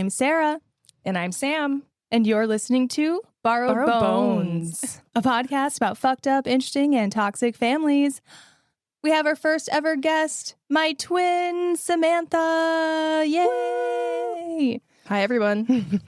I'm Sarah. And I'm Sam. And you're listening to Borrowed Bones, a podcast about fucked up, interesting, and toxic families. We have our first ever guest, my twin, Samantha. Yay! Hi, everyone.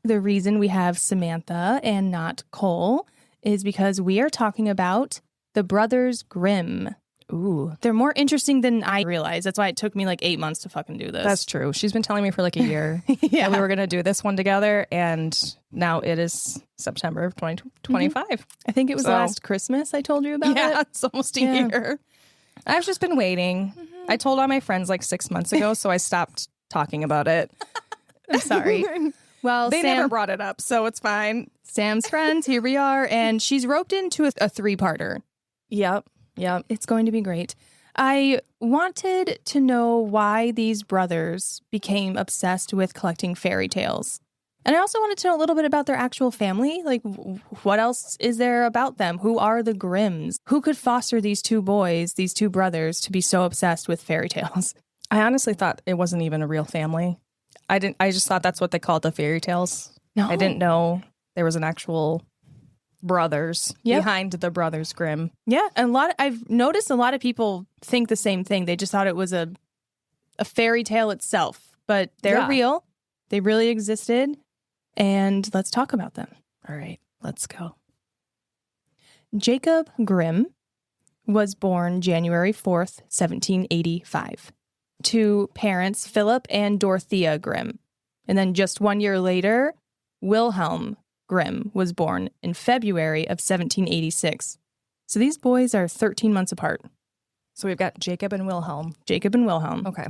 The reason we have Samantha and not Cole is because we are talking about the Brothers Grimm. Ooh. They're more interesting than I realized. That's why it took me like 8 months to fucking do this. That's true. She's been telling me for like a year that we were going to do this one together, and now it is September of 2025. I think it was last Christmas I told you about it. Yeah, it's almost a year. I've just been waiting. I told all my friends like 6 months ago, so I stopped talking about it. I'm sorry. Well, they never brought it up, so it's fine. Sam's friends, here we are, and she's roped into a three-parter. Yep. It's going to be great. I wanted to know why these brothers became obsessed with collecting fairy tales. And I also wanted to know a little bit about their actual family. Like, what else is there about them? Who are the Grimms? Who could foster these two boys, these two brothers, to be so obsessed with fairy tales? I honestly thought it wasn't even a real family. I just thought that's what they called the fairy tales. No. I didn't know there was an actual brothers behind the Brothers Grimm. Yeah, and I've noticed a lot of people think the same thing. They just thought it was a fairy tale itself, but they're real. They really existed, and let's talk about them. All right, let's go. Jacob Grimm was born January 4th, 1785, to parents Philip and Dorothea Grimm. And then just 1 year later, Wilhelm Grimm was born in February of 1786. So these boys are 13 months apart. So we've got Jacob and Wilhelm. Jacob and Wilhelm. Okay.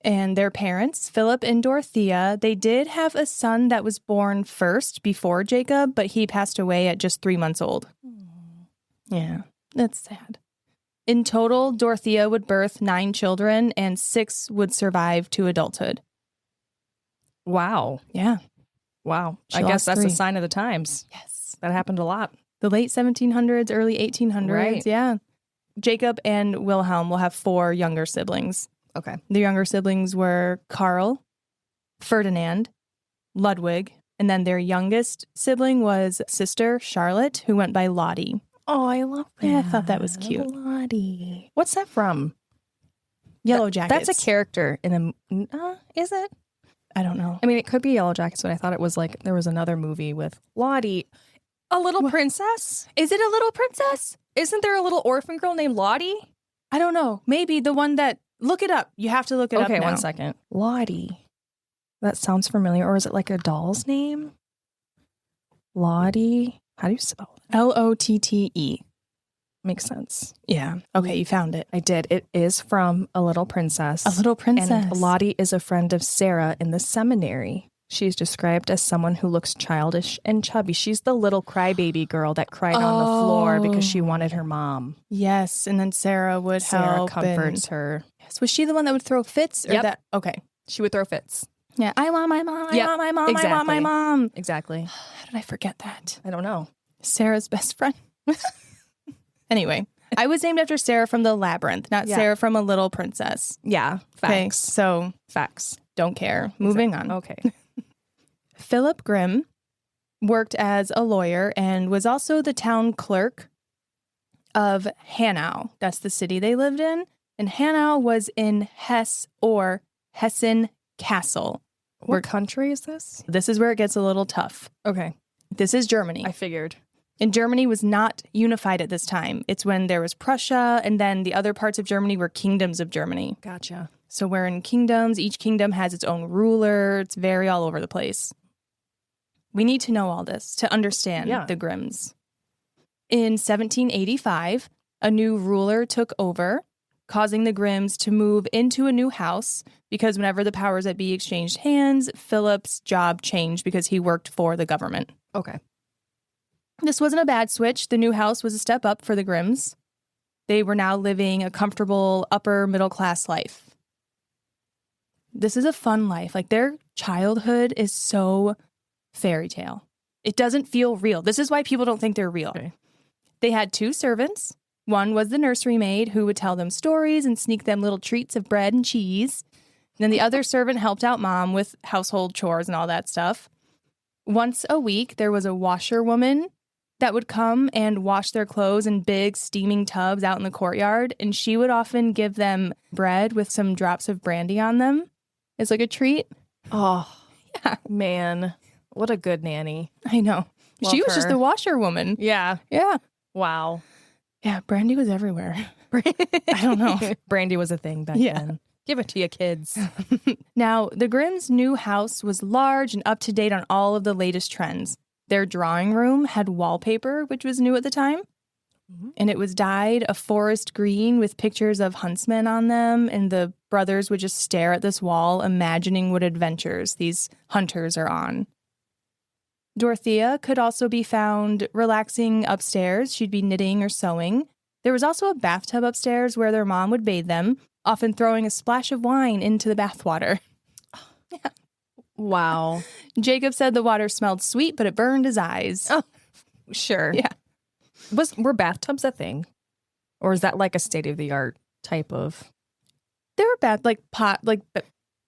And their parents, Philip and Dorothea, they did have a son that was born first before Jacob, but he passed away at just 3 months old. Yeah, that's sad. In total, Dorothea would birth 9 children and 6 would survive to adulthood. Wow. Yeah. Wow. I guess that's 3. a sign of the times. Yes. That happened a lot. The late 1700s, early 1800s. Right. Yeah. Jacob and Wilhelm will have 4 younger siblings. Okay. The younger siblings were Karl, Ferdinand, Ludwig, and then their youngest sibling was sister Charlotte, who went by Lottie. Oh, I love that. Yeah, I thought that was cute. Lottie. What's that from? Yellow Jackets. That's a character in a... is it? I don't know. I mean, it could be Yellow Jackets, but I thought it was like there was another movie with Lottie. A little princess? Is it a little princess? Isn't there a little orphan girl named Lottie? I don't know. Maybe the one that... Look it up. You have to look it up now. Okay, 1 second. Lottie. That sounds familiar. Or is it like a doll's name? Lottie. How do you spell it? Lotte. Makes sense. Yeah. Okay, you found it. I did. It is from A Little Princess. A Little Princess. And Lottie is a friend of Sarah in the seminary. She's described as someone who looks childish and chubby. She's the little crybaby girl that cried on the floor because she wanted her mom. Yes, and then Sarah would help. Comforts her. Yes. Was she the one that would throw fits? Or that? Okay. She would throw fits. Yeah. I want my mom. I want my mom. Exactly. I want my mom. Exactly. How did I forget that? I don't know. Sarah's best friend. Anyway, I was named after Sarah from the Labyrinth, not Sarah from A Little Princess. Yeah. Facts. Okay, so facts. Don't care. Moving on. Okay. Philip Grimm worked as a lawyer and was also the town clerk of Hanau. That's the city they lived in. And Hanau was in Hesse or Hessen Castle. What country is this? This is where it gets a little tough. Okay. This is Germany. I figured. And Germany was not unified at this time. It's when there was Prussia, and then the other parts of Germany were kingdoms of Germany. Gotcha. So we're in kingdoms. Each kingdom has its own ruler. It's very all over the place. We need to know all this to understand the Grimms. In 1785, a new ruler took over, causing the Grimms to move into a new house because whenever the powers that be exchanged hands, Philip's job changed because he worked for the government. Okay. This wasn't a bad switch. The new house was a step up for the Grimms. They were now living a comfortable upper middle class life. This is a fun life. Like their childhood is so fairy tale. It doesn't feel real. This is why people don't think they're real. Okay. They had 2 servants. One was the nursery maid who would tell them stories and sneak them little treats of bread and cheese. Then the other servant helped out Mom with household chores and all that stuff. Once a week, there was a washerwoman that would come and wash their clothes in big steaming tubs out in the courtyard. And she would often give them bread with some drops of brandy on them as like a treat. Oh, yeah. Man, what a good nanny. I know. Love she was her. just the washerwoman. Yeah. Yeah. Wow. Yeah, brandy was everywhere. I don't know. Brandy was a thing back then. Give it to you, kids. Now, the Grimms' new house was large and up to date on all of the latest trends. Their drawing room had wallpaper, which was new at the time. And it was dyed a forest green with pictures of huntsmen on them. And the brothers would just stare at this wall, imagining what adventures these hunters are on. Dorothea could also be found relaxing upstairs. She'd be knitting or sewing. There was also a bathtub upstairs where their mom would bathe them, often throwing a splash of wine into the bathwater. Yeah. Wow. Jacob said the water smelled sweet, but it burned his eyes. Oh, sure. Yeah. Were bathtubs a thing? Or is that like a state-of-the-art type of... There were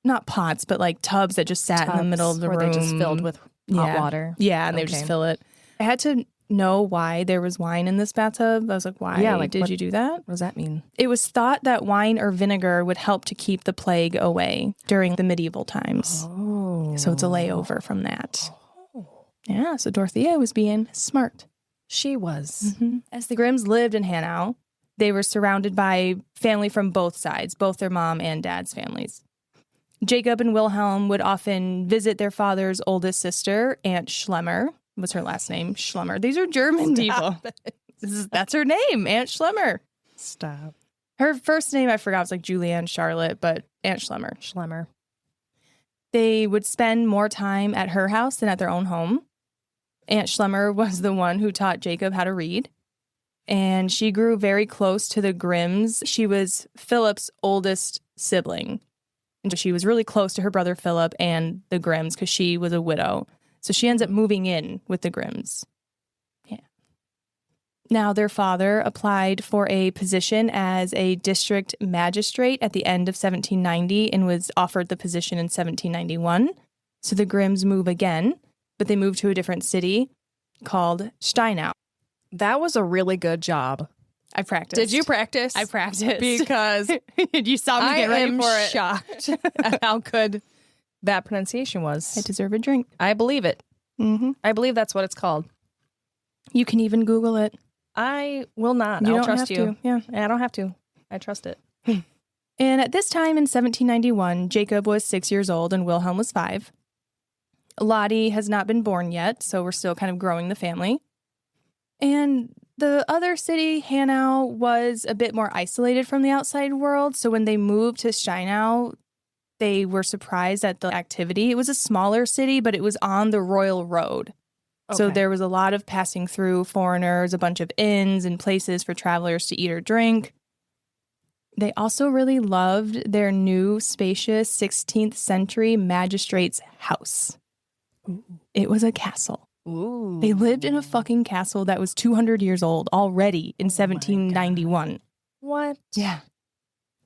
not pots, but like tubs that just sat in the middle of the room. They just filled with hot water. Yeah, and they would just fill it. I had to know why there was wine in this bathtub. I was like, why did you do that? What does that mean? It was thought that wine or vinegar would help to keep the plague away during the medieval times. Oh. So it's a layover from that. Oh. Yeah, so Dorothea was being smart. She was. Mm-hmm. As the Grimms lived in Hanau, they were surrounded by family from both sides, both their mom and dad's families. Jacob and Wilhelm would often visit their father's oldest sister, Aunt Schlemmer. Was her last name, Schlemmer. These are German people. That's her name, Aunt Schlemmer. Stop. Her first name, I forgot, was like Julianne Charlotte, but Aunt Schlemmer. Schlemmer. They would spend more time at her house than at their own home. Aunt Schlemmer was the one who taught Jacob how to read. And she grew very close to the Grimms. She was Philip's oldest sibling. And she was really close to her brother Philip and the Grimms because she was a widow. So she ends up moving in with the Grimms. Yeah. Now, their father applied for a position as a district magistrate at the end of 1790 and was offered the position in 1791. So the Grimms move again, but they move to a different city called Steinau. That was a really good job. I practiced. Did you practice? I practiced. Because you saw me get ready for it. I am shocked at how good that pronunciation was. I deserve a drink. I believe it. Mm-hmm. I believe that's what it's called. You can even Google it. I will not. I'll trust have you. To. Yeah. I don't have to. I trust it. And at this time in 1791, Jacob was 6 years old and Wilhelm was 5. Lottie has not been born yet, so we're still kind of growing the family. And the other city, Hanau, was a bit more isolated from the outside world. So when they moved to Steinau, they were surprised at the activity. It was a smaller city, but it was on the Royal Road. Okay. So there was a lot of passing through foreigners, a bunch of inns and places for travelers to eat or drink. They also really loved their new, spacious 16th century magistrate's house. Ooh. It was a castle. Ooh. They lived in a fucking castle that was 200 years old already in 1791. What? Yeah.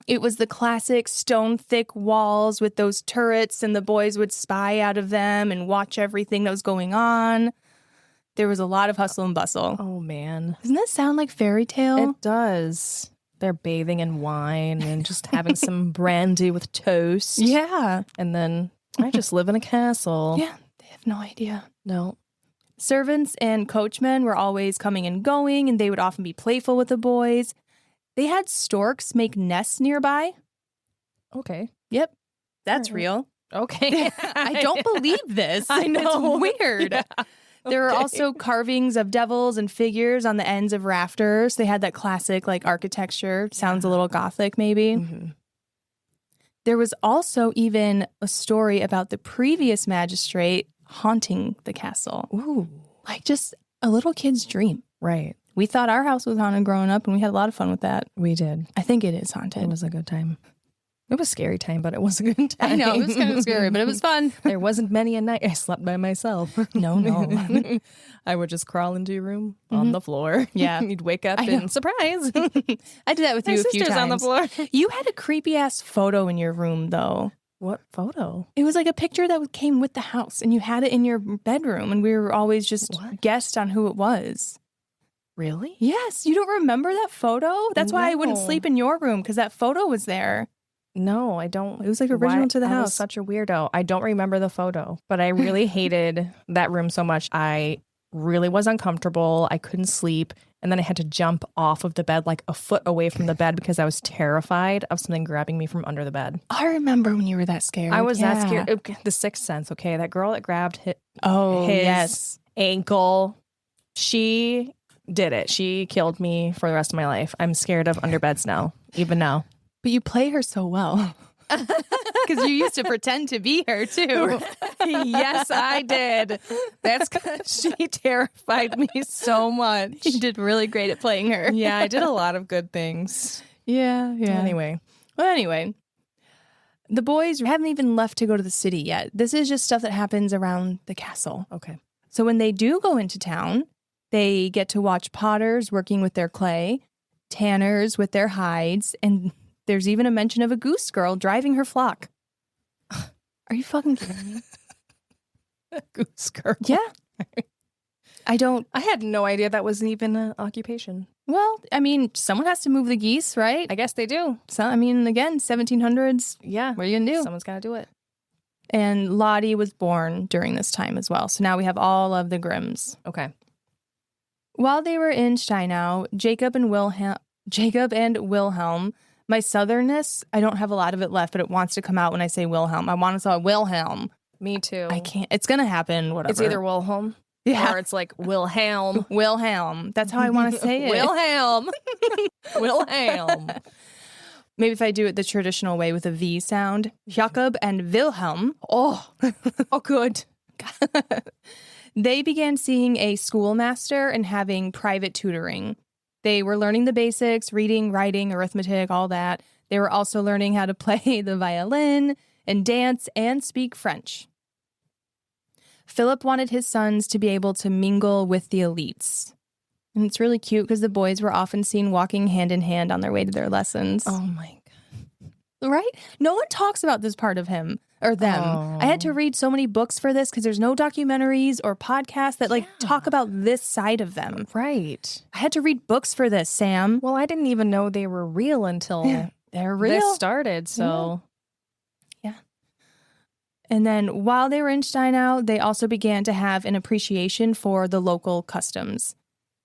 It was the classic stone-thick walls with those turrets, and the boys would spy out of them and watch everything that was going on. There was a lot of hustle and bustle. Oh, man. Doesn't that sound like fairy tale? It does. They're bathing in wine and just having some brandy with toast. Yeah. And then I just live in a castle. Yeah. They have no idea. No. Servants and coachmen were always coming and going, and they would often be playful with the boys. They had storks make nests nearby. Okay. Yep. That's real. Okay. I don't believe this. I know. It's weird. Yeah. There were also carvings of devils and figures on the ends of rafters. They had that classic like architecture. Sounds a little gothic maybe. Mm-hmm. There was also even a story about the previous magistrate haunting the castle. Ooh. Like just a little kid's dream. Right. We thought our house was haunted growing up, and we had a lot of fun with that. We did. I think it is haunted. It was a good time. It was a scary time, but it was a good time. I know, it was kind of scary, but it was fun. There wasn't many a night I slept by myself. No. I would just crawl into your room on the floor. Yeah. You'd wake up and surprise. I did that with My you a few sister's times. on the floor. You had a creepy ass photo in your room, though. What photo? It was like a picture that came with the house, and you had it in your bedroom, and we were always just guessed on who it was. Really? Yes. You don't remember that photo? That's why I wouldn't sleep in your room, because that photo was there. No, I don't. It was like original to the house. I was such a weirdo. I don't remember the photo, but I really hated that room so much. I really was uncomfortable. I couldn't sleep. And then I had to jump off of the bed like a foot away from the bed because I was terrified of something grabbing me from under the bed. I remember when you were that scared. I was that scared. The Sixth Sense, okay? That girl that grabbed his ankle, she did it. She killed me for the rest of my life. I'm scared of underbeds now, even now. But you play her so well. Because you used to pretend to be her, too. Yes, I did. That's because she terrified me so much. You did really great at playing her. Yeah, I did a lot of good things. Yeah. Anyway, the boys haven't even left to go to the city yet. This is just stuff that happens around the castle. Okay. So when they do go into town, they get to watch potters working with their clay, tanners with their hides, and there's even a mention of a goose girl driving her flock. Are you fucking kidding me? Goose girl. Yeah. I had no idea that was even an occupation. Well, I mean, someone has to move the geese, right? I guess they do. So, I mean, again, 1700s. Yeah. What are you going to do? Someone's got to do it. And Lottie was born during this time as well. So now we have all of the Grimms. Okay. While they were in Steinau, Jacob and Wilhelm, my southernness, I don't have a lot of it left, but it wants to come out when I say Wilhelm. I want to say Wilhelm. Me too. I can't. It's going to happen, whatever. It's either Wilhelm or it's like Wilhelm. Wilhelm. That's how I want to say it. Wilhelm. Wilhelm. Maybe if I do it the traditional way with a V sound. Jacob and Wilhelm. Oh, good. They began seeing a schoolmaster and having private tutoring. They were learning the basics, reading, writing, arithmetic, all that. They were also learning how to play the violin and dance and speak French. Philip wanted his sons to be able to mingle with the elites. And it's really cute because the boys were often seen walking hand in hand on their way to their lessons. Oh my God. Right? No one talks about this part of him or them. Oh. I had to read so many books for this because there's no documentaries or podcasts that talk about this side of them. Right. I had to read books for this, Sam. Well, I didn't even know they were real until they're real. This started, so... Yeah. And then while they were in Steinau, they also began to have an appreciation for the local customs.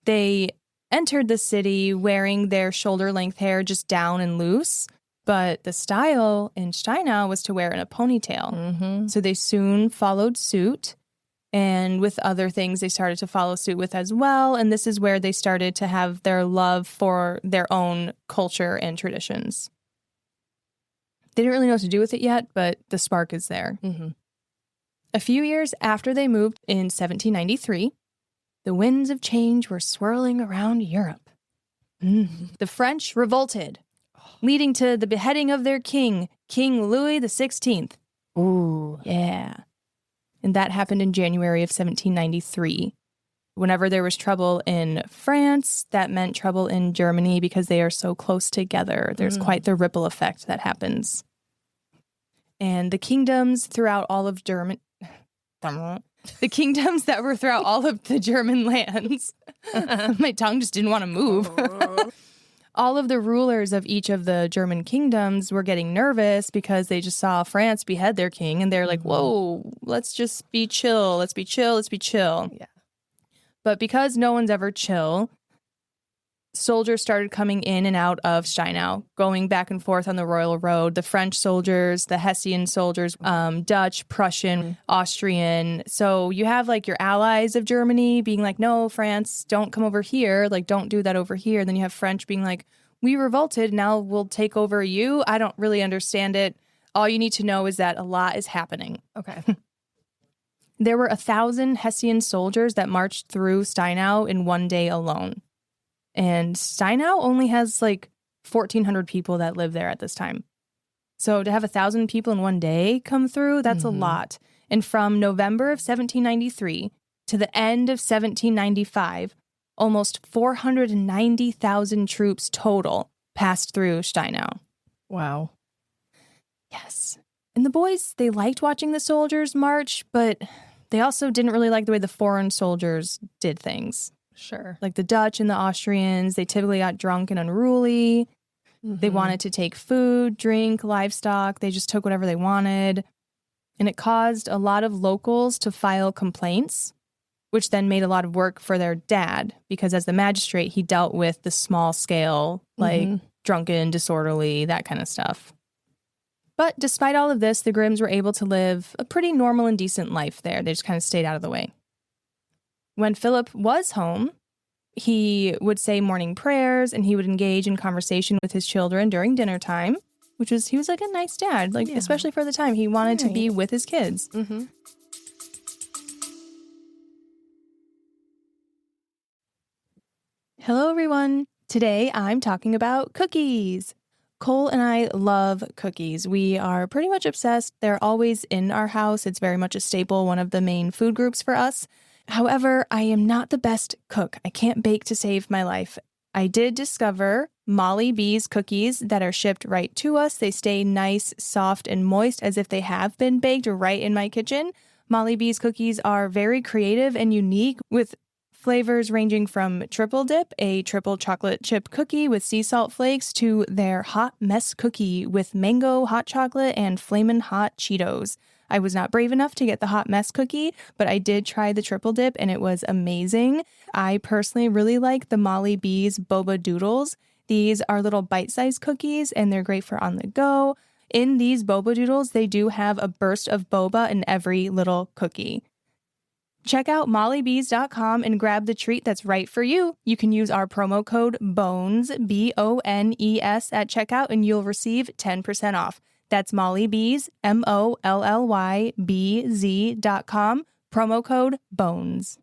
They entered the city wearing their shoulder-length hair just down and loose, but the style in Steinau was to wear in a ponytail. Mm-hmm. So they soon followed suit, and with other things they started to follow suit with as well, and this is where they started to have their love for their own culture and traditions. They didn't really know what to do with it yet, but the spark is there. Mm-hmm. A few years after they moved in 1793, the winds of change were swirling around Europe. The French revolted, leading to the beheading of their king, King Louis XVI. Ooh. Yeah. And that happened in January of 1793. Whenever there was trouble in France, that meant trouble in Germany because they are so close together. There's quite the ripple effect that happens. And the kingdoms throughout all of Germany... The kingdoms that were throughout all of the German lands. My tongue just didn't want to move. All of the rulers of each of the German kingdoms were getting nervous because they just saw France behead their king. And they're like, whoa, let's just be chill. Let's be chill. Let's be chill. Yeah. But because no one's ever chill, soldiers started coming in and out of Steinau, going back and forth on the Royal Road. The French soldiers, the Hessian soldiers, Dutch, Prussian, Austrian. So you have like your allies of Germany being like, no, France, don't come over here. Like, don't do that over here. Then you have French being like, we revolted. Now we'll take over you. I don't really understand it. All you need to know is that a lot is happening. Okay. There were 1,000 Hessian soldiers that marched through Steinau in one day alone. And Steinau only has like 1,400 people that live there at this time. So to have 1,000 people in one day come through, that's a lot. And from November of 1793 to the end of 1795, almost 490,000 troops total passed through Steinau. Wow. Yes. And the boys, they liked watching the soldiers march, but they also didn't really like the way the foreign soldiers did things. Sure. Like the Dutch and the Austrians, they typically got drunk and unruly. They wanted to take food, drink, livestock. They just took whatever they wanted. And it caused a lot of locals to file complaints, which then made a lot of work for their dad, because as the magistrate, he dealt with the small scale, like drunken, disorderly, that kind of stuff. But despite all of this, the Grimms were able to live a pretty normal and decent life there. They just kind of stayed out of the way. When Philip was home, he would say morning prayers and he would engage in conversation with his children during dinner time, he was like a nice dad, especially for the time. He wanted to be with his kids. Hello, everyone. Today, I'm talking about cookies. Cole and I love cookies. We are pretty much obsessed. They're always in our house. It's very much a staple, one of the main food groups for us. However, I am not the best cook. I can't bake to save my life. I did discover Molly B's cookies that are shipped right to us. They stay nice, soft, and moist as if they have been baked right in my kitchen. Molly B's cookies are very creative and unique, with flavors ranging from triple dip, a triple chocolate chip cookie with sea salt flakes, to their hot mess cookie with mango, hot chocolate, and flamin' hot Cheetos. I was not brave enough to get the hot mess cookie, but I did try the triple dip and it was amazing. I personally really like the Molly B's Boba Doodles. These are little bite-sized cookies and they're great for on the go. In these Boba Doodles, they do have a burst of boba in every little cookie. Check out mollybees.com and grab the treat that's right for you. You can use our promo code BONES, BONES, at checkout and you'll receive 10% off. That's mollybees, MOLLYBZ.com, promo code BONES.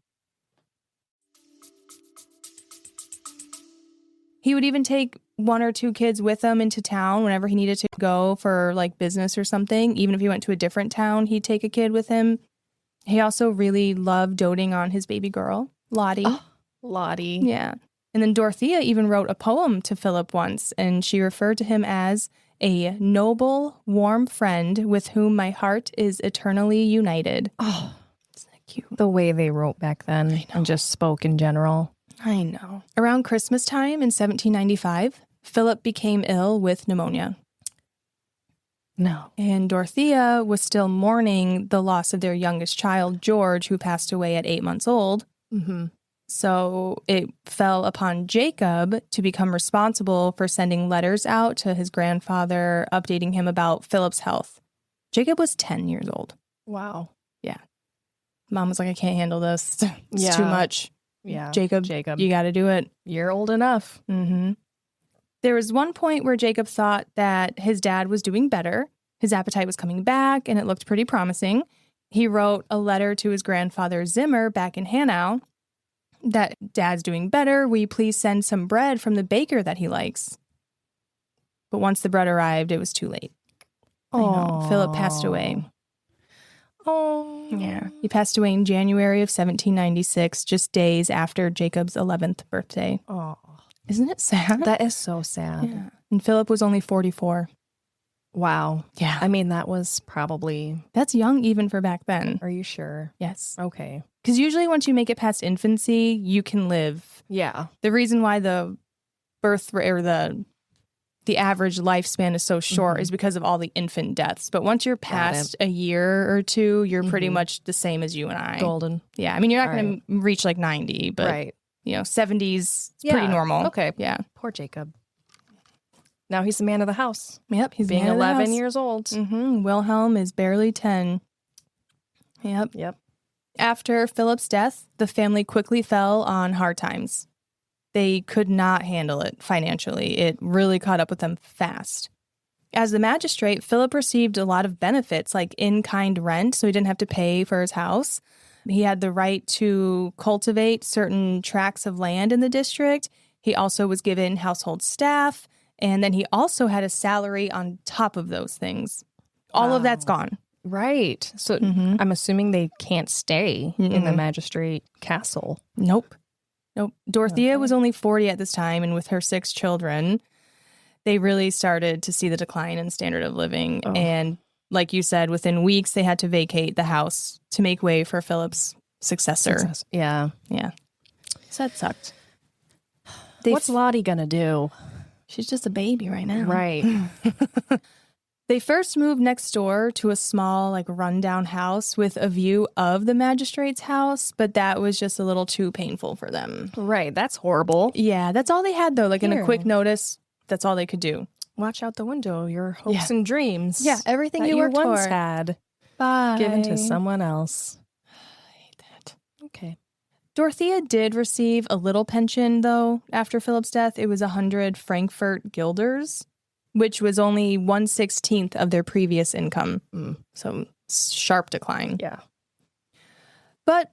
He would even take one or two kids with him into town whenever he needed to go for like business or something. Even if he went to a different town, he'd take a kid with him. He also really loved doting on his baby girl, Lottie. Oh, Lottie. Yeah. And then Dorothea even wrote a poem to Philip once, and she referred to him as a noble, warm friend with whom my heart is eternally united. Oh, isn't that cute? The way they wrote back then and just spoke in general. I know. Around Christmas time in 1795, Philip became ill with pneumonia. No. And Dorothea was still mourning the loss of their youngest child, George, who passed away at 8 months old. So it fell upon Jacob to become responsible for sending letters out to his grandfather, updating him about Philip's health. Jacob was 10 years old. Wow. Yeah. Mom was like, I can't handle this. It's too much. Yeah. Jacob, you got to do it. You're old enough. There was one point where Jacob thought that his dad was doing better. His appetite was coming back, and it looked pretty promising. He wrote a letter to his grandfather Zimmer back in Hanau that Dad's doing better. Will you please send some bread from the baker that he likes? But once the bread arrived, it was too late. I know. Philip passed away. Oh. Yeah. He passed away in January of 1796, just days after Jacob's 11th birthday. Oh. Isn't it sad? That is so sad. Yeah. And Philip was only 44. Wow. Yeah. I mean, that was probably... That's young even for back then. Are you sure? Yes. Okay. Because usually once you make it past infancy, you can live. Yeah. The reason why the birth rate or the average lifespan is so short is because of all the infant deaths. But once you're past a year or two, you're pretty much the same as you and I. Golden. Yeah. I mean, you're not going to reach like 90, but, 70s is pretty normal. Okay. Yeah. Poor Jacob. Now he's the man of the house. Yep. He's being the man 11 of the house. years old. Wilhelm is barely 10. Yep. After Philip's death, the family quickly fell on hard times. They could not handle it financially. It really caught up with them fast. As the magistrate, Philip received a lot of benefits, like in-kind rent, so he didn't have to pay for his house. He had the right to cultivate certain tracts of land in the district. He also was given household staff, and then he also had a salary on top of those things. All of that's gone. Right. So I'm assuming they can't stay in the magistrate castle. Nope. Dorothea was only 40 at this time, and with her 6 children, they really started to see the decline in standard of living. And like you said, within weeks, they had to vacate the house to make way for Philip's successor. Yeah. Yeah. So that sucked. What's Lottie gonna do? She's just a baby right now. Right. They first moved next door to a small, like, rundown house with a view of the magistrate's house, but that was just a little too painful for them. Right. That's horrible. Yeah, that's all they had, though. Like, in a quick notice, that's all they could do. Watch out the window. Your hopes and dreams. Yeah, everything you worked once for. had. Bye. Given to someone else. I hate that. Okay. Dorothea did receive a little pension, though, after Philip's death. It was 100 Frankfurt guilders, which was only 1/16 of their previous income. So sharp decline. Yeah. But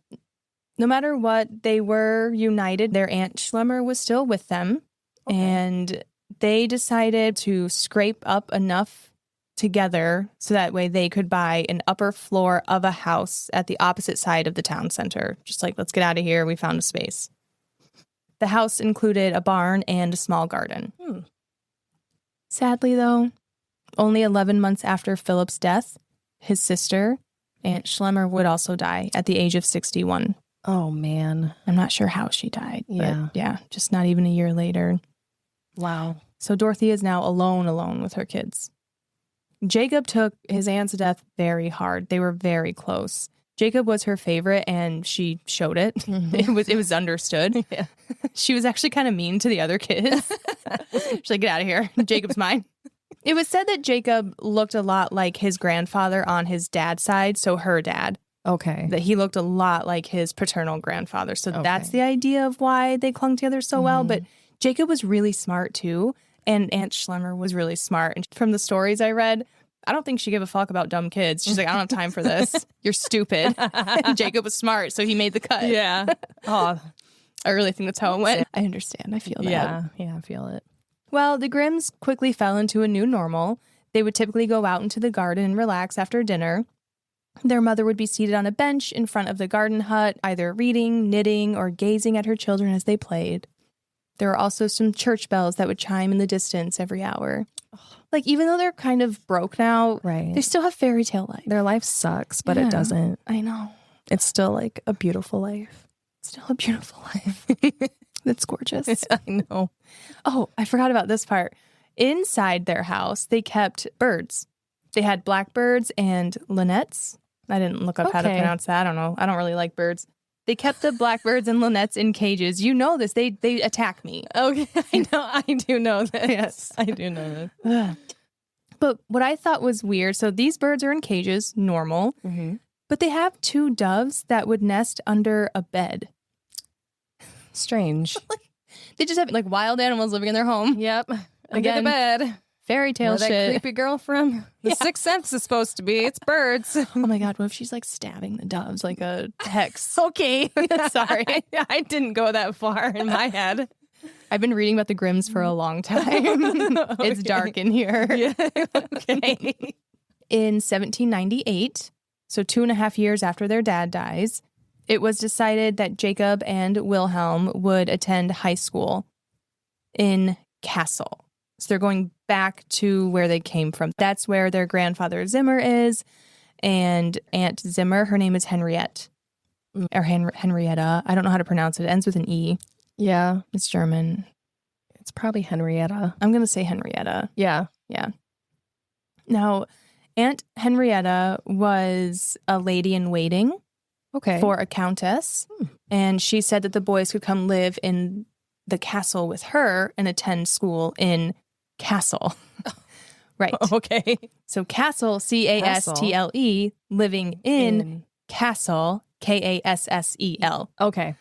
no matter what, they were united. Their Aunt Schlemmer was still with them. Okay. And they decided to scrape up enough together so that way they could buy an upper floor of a house at the opposite side of the town center. Just like, let's get out of here. We found a space. The house included a barn and a small garden. Sadly, though, only 11 months after Philip's death, his sister, Aunt Schlemmer, would also die at the age of 61. Oh, man. I'm not sure how she died. Yeah. But yeah, just not even a year later. Wow. So Dorothea is now alone with her kids. Jacob took his aunt's death very hard. They were very close. Jacob was her favorite, and she showed it. Mm-hmm. It was understood. Yeah. She was actually kind of mean to the other kids. She's like, get out of here. Jacob's mine. It was said that Jacob looked a lot like his grandfather on his dad's side, so her dad. Okay. That he looked a lot like his paternal grandfather. So that's the idea of why they clung together so well. But Jacob was really smart, too. And Aunt Schlemmer was really smart. And from the stories I read, I don't think she gave a fuck about dumb kids. She's like, I don't have time for this. You're stupid. And Jacob was smart, so he made the cut. Yeah. Oh, I really think that's how it went. I understand. I feel that. Yeah, I feel it. Well, the Grimms quickly fell into a new normal. They would typically go out into the garden and relax after dinner. Their mother would be seated on a bench in front of the garden hut, either reading, knitting, or gazing at her children as they played. There were also some church bells that would chime in the distance every hour. Like, even though they're kind of broke now, they still have fairy tale life. Their life sucks, but it doesn't. I know. It's still like a beautiful life. Still a beautiful life. That's gorgeous. I know. Oh, I forgot about this part. Inside their house, they kept birds. They had blackbirds and linnets. I didn't look up how to pronounce that. I don't know. I don't really like birds. They kept the blackbirds and linnets in cages. You know this. They attack me. Okay. I do know this. Yes. I do know this. But what I thought was weird, so these birds are in cages, normal, but they have 2 doves that would nest under a bed. Strange. They just have like wild animals living in their home. Yep. Under the bed. Fairy tale shit. That creepy girl from The Sixth Sense is supposed to be. It's birds. Oh my God, what if she's like stabbing the doves like a hex? Okay. Sorry. I didn't go that far in my head. I've been reading about the Grimms for a long time. It's dark in here. Yeah. Okay. In 1798, so 2.5 years after their dad dies, it was decided that Jacob and Wilhelm would attend high school in Kassel. So they're going back to where they came from. That's where their grandfather Zimmer is. And Aunt Zimmer, her name is Henriette. Or Henrietta. I don't know how to pronounce it. It ends with an E. Yeah. It's German. It's probably Henrietta. I'm going to say Henrietta. Yeah. Yeah. Now, Aunt Henrietta was a lady in waiting for a countess. And she said that the boys could come live in the castle with her and attend school in Kassel. Right. Okay. So Kassel, Castle, living in Kassel, Kassel. Okay.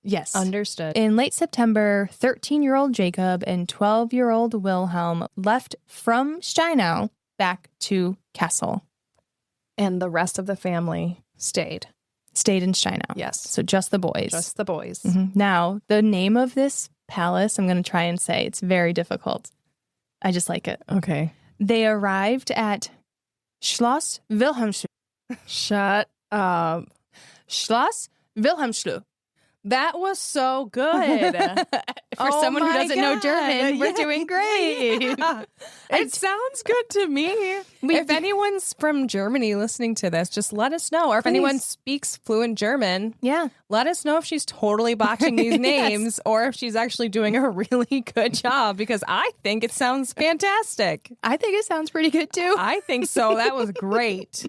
Yes. Understood. In late September, 13-year-old Jacob and 12-year-old Wilhelm left from Steinau back to Kassel. And the rest of the family stayed in Steinau. Yes. So just the boys. Just the boys. Mm-hmm. Now, the name of this palace, I'm going to try and say, it's very difficult. I just like it. Okay. They arrived at Schloss Wilhelmschloss. Shut up. Schloss Wilhelmschloss. That was so good. For someone who doesn't know German, we're doing great. Yeah. It sounds good to me. If anyone's from Germany listening to this, just let us know. Or if anyone speaks fluent German, let us know if she's totally botching these names or if she's actually doing a really good job, because I think it sounds fantastic. I think it sounds pretty good too. I think so. That was great.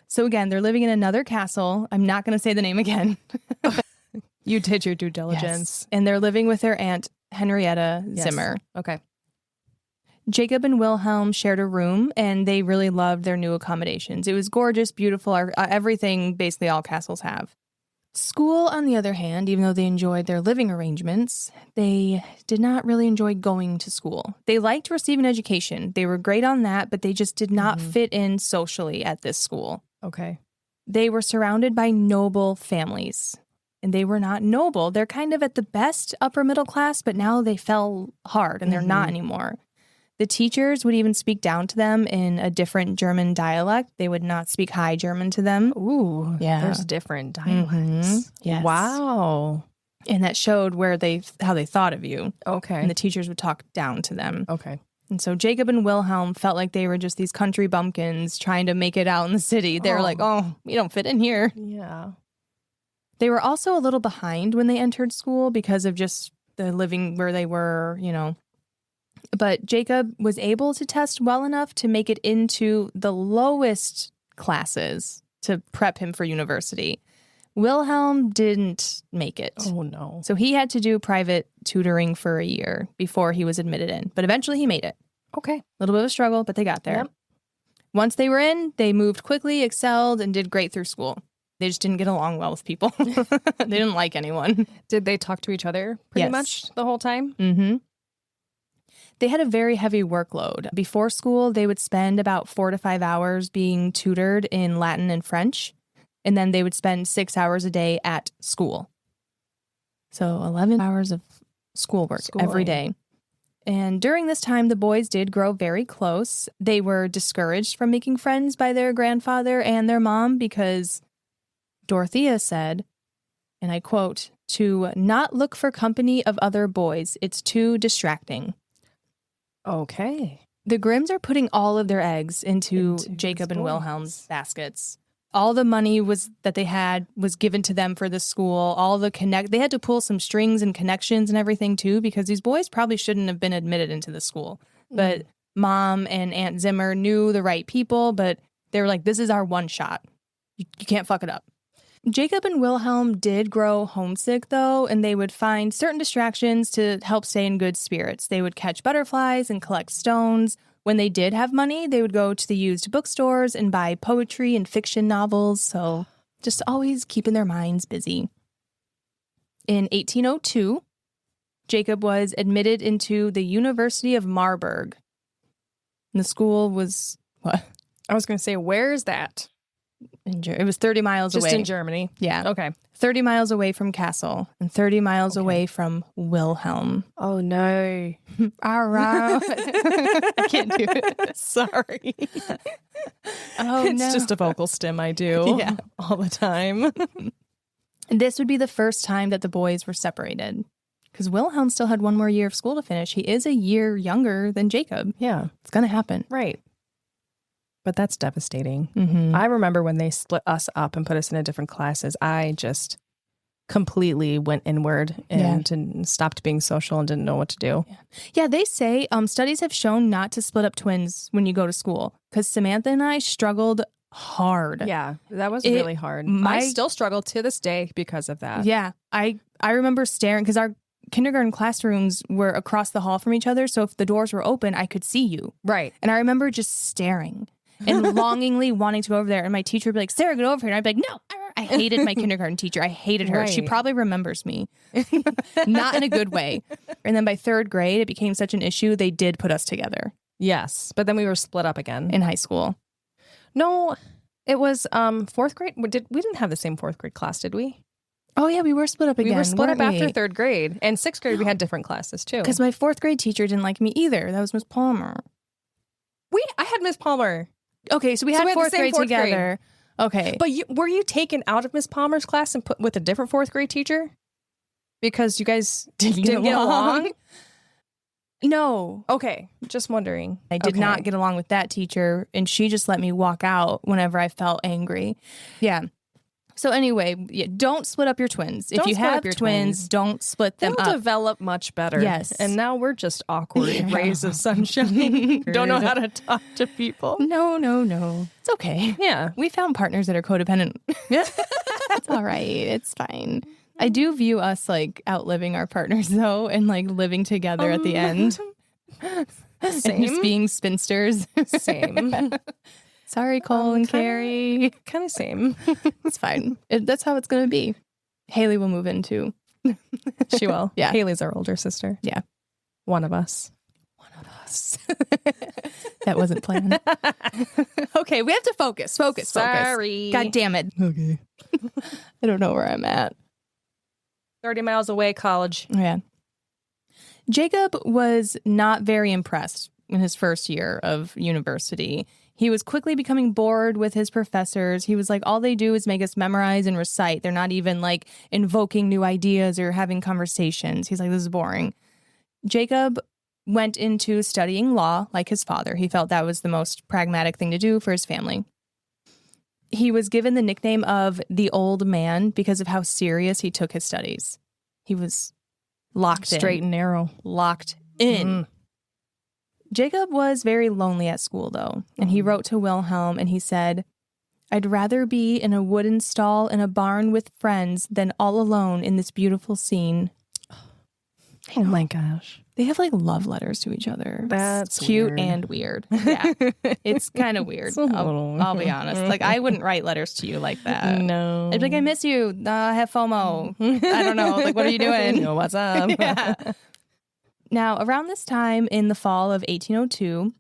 So again, they're living in another castle. I'm not going to say the name again. You did your due diligence. Yes. And they're living with their aunt, Henrietta Zimmer. Okay. Jacob and Wilhelm shared a room, and they really loved their new accommodations. It was gorgeous, beautiful, everything basically all castles have. School, on the other hand, even though they enjoyed their living arrangements, they did not really enjoy going to school. They liked receiving education. They were great on that, but they just did not fit in socially at this school. Okay. They were surrounded by noble families. And they were not noble. They're kind of at the best upper middle class, but now they fell hard and they're not anymore. The teachers would even speak down to them in a different German dialect. They would not speak High German to them. Ooh, yeah. There's different dialects. Yes. Wow. And that showed how they thought of you. Okay. And the teachers would talk down to them. Okay. And so Jacob and Wilhelm felt like they were just these country bumpkins trying to make it out in the city. They were like, oh, we don't fit in here. Yeah. They were also a little behind when they entered school because of just the living where they were, But Jacob was able to test well enough to make it into the lowest classes to prep him for university. Wilhelm didn't make it. Oh, no. So he had to do private tutoring for a year before he was admitted in. But eventually he made it. Okay. A little bit of a struggle, but they got there. Yep. Once they were in, they moved quickly, excelled, and did great through school. They just didn't get along well with people. They didn't like anyone. Did they talk to each other pretty much the whole time? Mm-hmm. They had a very heavy workload. Before school, they would spend about 4 to 5 hours being tutored in Latin and French, and then they would spend 6 hours a day at school. So 11 hours of schoolwork every day. And during this time, the boys did grow very close. They were discouraged from making friends by their grandfather and their mom because Dorothea said, and I quote, "to not look for company of other boys. It's too distracting." Okay. The Grimms are putting all of their eggs into Jacob and Wilhelm's baskets. All the money that they had was given to them for the school. They had to pull some strings and connections and everything too, because these boys probably shouldn't have been admitted into the school. But Mom and Aunt Zimmer knew the right people, but they were like, this is our one shot. You can't fuck it up. Jacob and Wilhelm did grow homesick, though, and they would find certain distractions to help stay in good spirits. They would catch butterflies and collect stones. When they did have money, they would go to the used bookstores and buy poetry and fiction novels, so just always keeping their minds busy. In 1802, Jacob was admitted into the University of Marburg. And the school was, what? I was going to say, where is that? It was 30 miles away. Just in Germany? Yeah. Okay. 30 miles away from Kassel and 30 miles away from Wilhelm. Oh, no. All right. I can't do it. Sorry. It's just a vocal stim I do all the time. And this would be the first time that the boys were separated because Wilhelm still had one more year of school to finish. He is a year younger than Jacob. Yeah. It's going to happen. Right. But that's devastating. Mm-hmm. I remember when they split us up and put us into different classes, I just completely went inward and stopped being social and didn't know what to do. Yeah, they say studies have shown not to split up twins when you go to school because Samantha and I struggled hard. Yeah, that was really hard. I still struggle to this day because of that. Yeah, I remember staring because our kindergarten classrooms were across the hall from each other. So if the doors were open, I could see you. Right. And I remember just staring and longingly wanting to go over there. And my teacher would be like, Sarah, get over here. And I'd be like, no. I hated my kindergarten teacher. I hated her. Right. She probably remembers me. Not in a good way. And then by third grade, it became such an issue, they did put us together. Yes. But then we were split up again. In high school. No, it was fourth grade. We didn't have the same fourth grade class, did we? Oh, yeah, we were split up again. We were split up after third grade. And sixth grade, we had different classes, too. Because my fourth grade teacher didn't like me either. That was Miss Palmer. I had Miss Palmer. Okay, so we had fourth grade together. Okay. But were you taken out of Miss Palmer's class and put with a different fourth grade teacher? Because you guys didn't get along? No. Okay, just wondering. I did not get along with that teacher, and she just let me walk out whenever I felt angry. Yeah. So anyway, don't split up your twins. If you have your twins, don't split them up. They'll develop much better. Yes. And now we're just awkward rays of sunshine. Don't know how to talk to people. No. It's okay. Yeah. We found partners that are codependent. It's all right. It's fine. I do view us like outliving our partners, though, and like living together at the end. Same. And just being spinsters. Same. Sorry, Cole and Carrie. Kind of same. It's fine. That's how it's going to be. Haley will move in too. She will. Yeah. Haley's our older sister. Yeah. One of us. That wasn't planned. Okay, we have to focus. Sorry. God damn it. Okay. I don't know where I'm at. 30 miles away, college. Yeah. Jacob was not very impressed in his first year of university. He was quickly becoming bored with his professors. He was like, all they do is make us memorize and recite. They're not even like invoking new ideas or having conversations. He's like, this is boring. Jacob went into studying law like his father. He felt that was the most pragmatic thing to do for his family. He was given the nickname of the old man because of how serious he took his studies. He was locked in. Straight and narrow. Locked in. Mm. Jacob was very lonely at school, though, and he wrote to Wilhelm and he said, I'd rather be in a wooden stall in a barn with friends than all alone in this beautiful scene. Oh my gosh. They have like love letters to each other. That's cute weird. And weird. Yeah. It's kind of weird. I'll be honest. Like, I wouldn't write letters to you like that. No. I'd be like, I miss you. I have FOMO. I don't know. Like, what are you doing? Yo, what's up? Yeah. Now, around this time in the fall of 1802,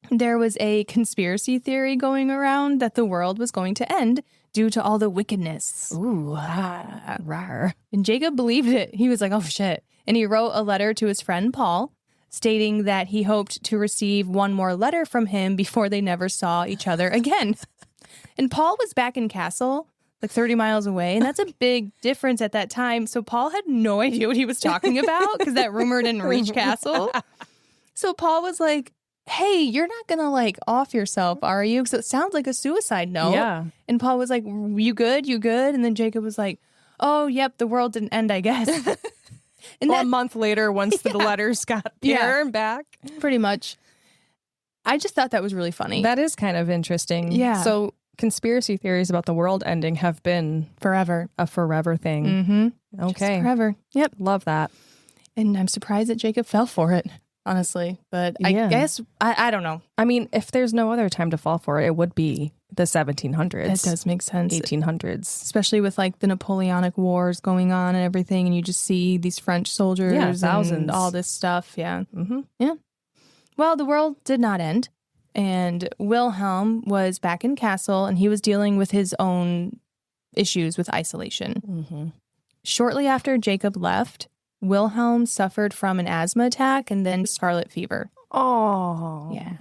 there was a conspiracy theory going around that the world was going to end due to all the wickedness. Ooh, rawr. And Jacob believed it. He was like, oh, shit. And he wrote a letter to his friend Paul, stating that he hoped to receive one more letter from him before they never saw each other again. And Paul was back in Castle, like 30 miles away. And that's a big difference at that time. So Paul had no idea what he was talking about because that rumor didn't reach Castle. So Paul was like, hey, you're not going to like off yourself, are you? Because it sounds like a suicide note. Yeah. And Paul was like, you good? You good? And then Jacob was like, oh, yep, the world didn't end, I guess. And a month later, once the letters got here and back. Pretty much. I just thought that was really funny. That is kind of interesting. Yeah. So conspiracy theories about the world ending have been forever. A forever thing. Mm-hmm. Okay. Just forever. Yep. Love that. And I'm surprised that Jacob fell for it, honestly. But I guess, I don't know. I mean, if there's no other time to fall for it, it would be the 1700s. That does make sense. 1800s. Especially with like the Napoleonic Wars going on and everything. And you just see these French soldiers. Yeah, thousands. And all this stuff. Yeah. Mm-hmm. Yeah. Well, the world did not end. And Wilhelm was back in Castle and he was dealing with his own issues with isolation. Mm-hmm. Shortly after Jacob left, Wilhelm suffered from an asthma attack and then scarlet fever. Oh. Yeah.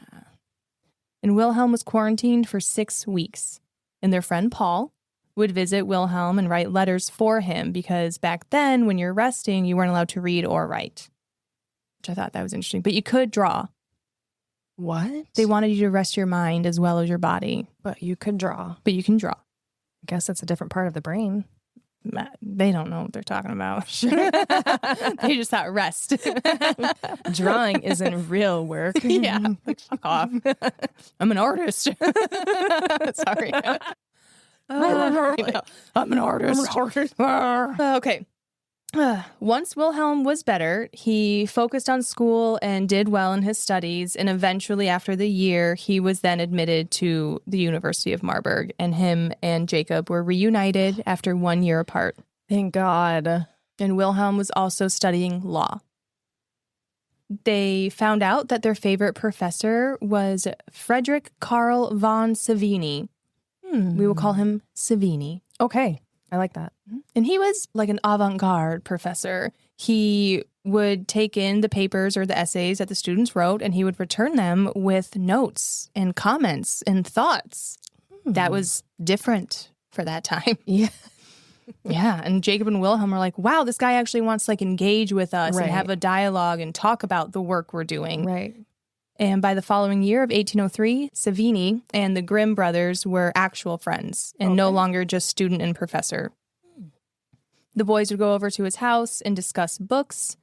And Wilhelm was quarantined for 6 weeks. And their friend Paul would visit Wilhelm and write letters for him because back then, when you're resting, you weren't allowed to read or write. Which I thought that was interesting. But you could draw. What? They wanted you to rest your mind as well as your body. But you could draw. But you can draw. I guess that's a different part of the brain. They don't know what they're talking about. They just thought rest. Drawing isn't real work. Yeah. Like, fuck off. I'm an artist. Sorry. I'm an artist. Okay. Once Wilhelm was better, he focused on school and did well in his studies. And eventually, after the year, he was then admitted to the University of Marburg. And him and Jacob were reunited after 1 year apart. Thank God. And Wilhelm was also studying law. They found out that their favorite professor was Frederick Karl von Savini. We will call him Savini. Okay. I like that. And he was like an avant-garde professor. He would take in the papers or the essays that the students wrote, and he would return them with notes and comments and thoughts. That was different for that time. Yeah. Yeah, and Jacob and Wilhelm are like, wow, this guy actually wants to like engage with us and have a dialogue and talk about the work we're doing. Right. And by the following year of 1803, Savini and the Grimm brothers were actual friends and no longer just student and professor. The boys would go over to his house and discuss books.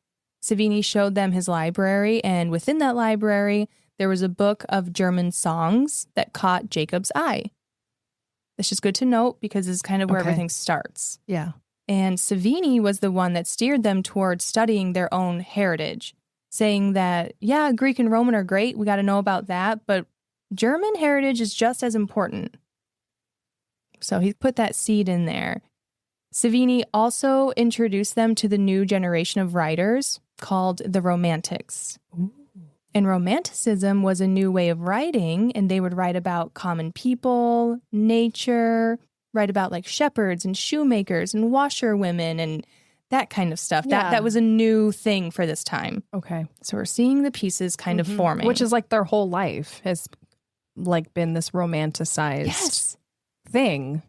Savini showed them his library, and within that library, there was a book of German songs that caught Jacob's eye. This is good to note because this is kind of where everything starts. Yeah. And Savini was the one that steered them towards studying their own heritage, saying that, yeah, Greek and Roman are great. We got to know about that. But German heritage is just as important. So he put that seed in there. Savini also introduced them to the new generation of writers called the Romantics. Ooh. And Romanticism was a new way of writing, and they would write about common people, nature, write about like shepherds and shoemakers and washerwomen and that kind of stuff. Yeah. That was a new thing for this time. Okay. So we're seeing the pieces kind of forming. Which is like their whole life has like been this romanticized thing.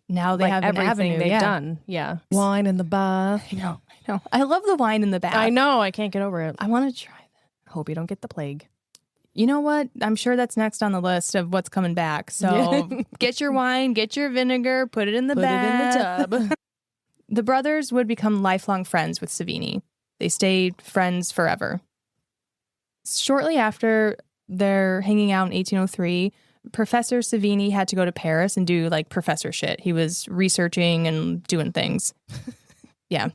Now they have everything an avenue they've done. Yeah. Wine in the bath. I know. I love the wine in the bath. I know. I can't get over it. I want to try that. Hope you don't get the plague. You know what? I'm sure that's next on the list of what's coming back. So get your wine, get your vinegar, put it in the bath. Put it in the tub. The brothers would become lifelong friends with Savini. They stayed friends forever. Shortly after their hanging out in 1803, Professor Savini had to go to Paris and do like professor shit. He was researching and doing things. Yeah.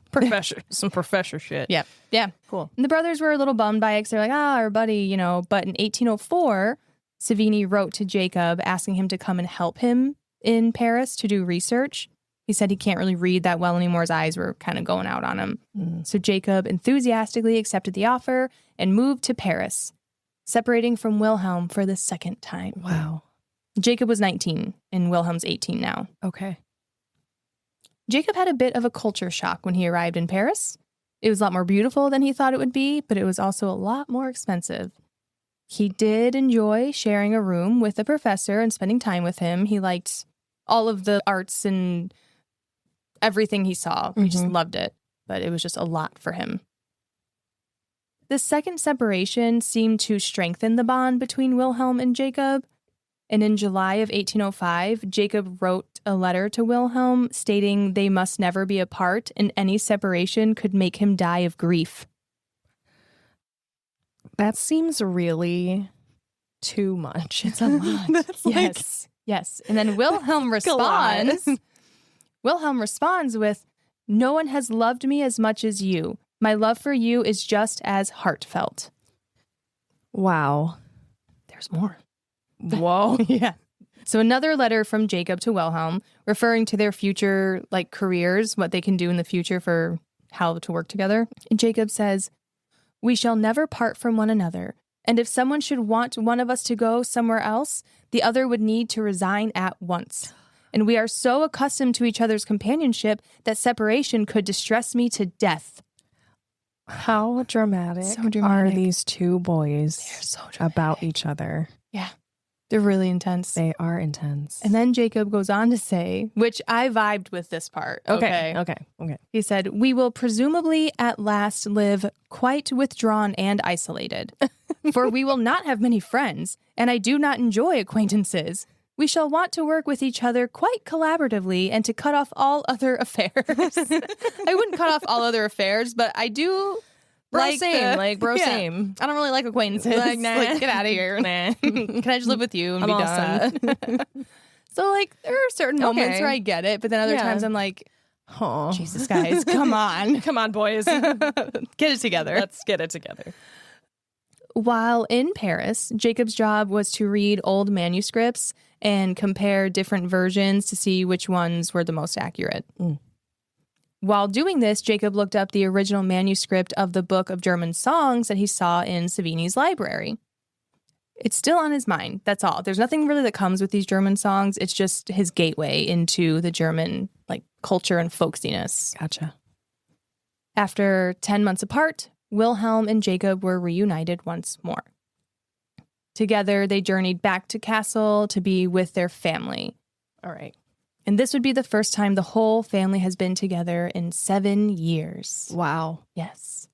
Some professor shit. Yeah. Yeah. Cool. And the brothers were a little bummed by it because they're like, our buddy, you know. But in 1804, Savini wrote to Jacob asking him to come and help him in Paris to do research. He said he can't really read that well anymore. His eyes were kind of going out on him. So Jacob enthusiastically accepted the offer and moved to Paris, separating from Wilhelm for the second time. Wow. Jacob was 19 and Wilhelm's 18 now. Okay. Jacob had a bit of a culture shock when he arrived in Paris. It was a lot more beautiful than he thought it would be, but it was also a lot more expensive. He did enjoy sharing a room with the professor and spending time with him. He liked all of the arts and everything he saw. He just loved it, but it was just a lot for him. The second separation seemed to strengthen the bond between Wilhelm and Jacob. And in July of 1805, Jacob wrote a letter to Wilhelm stating they must never be apart and any separation could make him die of grief. That seems really too much. It's a lot. Yes. And then Wilhelm responds. Wilhelm responds with, "No one has loved me as much as you. My love for you is just as heartfelt." Wow. There's more. Whoa. Yeah. So another letter from Jacob to Wilhelm referring to their future like careers, what they can do in the future for how to work together. And Jacob says, "We shall never part from one another. And if someone should want one of us to go somewhere else, the other would need to resign at once. And we are so accustomed to each other's companionship that separation could distress me to death." How dramatic, are these two boys about each other? Yeah. They're really intense. They are intense. And then Jacob goes on to say, which I vibed with this part. Okay. He said, "We will presumably at last live quite withdrawn and isolated, for we will not have many friends, and I do not enjoy acquaintances. We shall want to work with each other quite collaboratively and to cut off all other affairs." I wouldn't cut off all other affairs, but I do same. I don't really like acquaintances. Like, nah. Like, get out of here. Nah. Can I just live with you and I'm be all done? So, like, there are certain moments where I get it, but then other times I'm like, oh, Jesus, guys, come on. Come on, boys. Get it together. Let's get it together. While in Paris, Jacob's job was to read old manuscripts and compare different versions to see which ones were the most accurate. While doing this, Jacob looked up the original manuscript of the book of German songs that he saw in Savini's library. It's still on his mind. That's all. There's nothing really that comes with these German songs. It's just his gateway into the German like culture and folksiness. Gotcha. After 10 months apart, Wilhelm and Jacob were reunited once more. Together, they journeyed back to Kassel to be with their family. All right. And this would be the first time the whole family has been together in 7 years. Wow. Yes.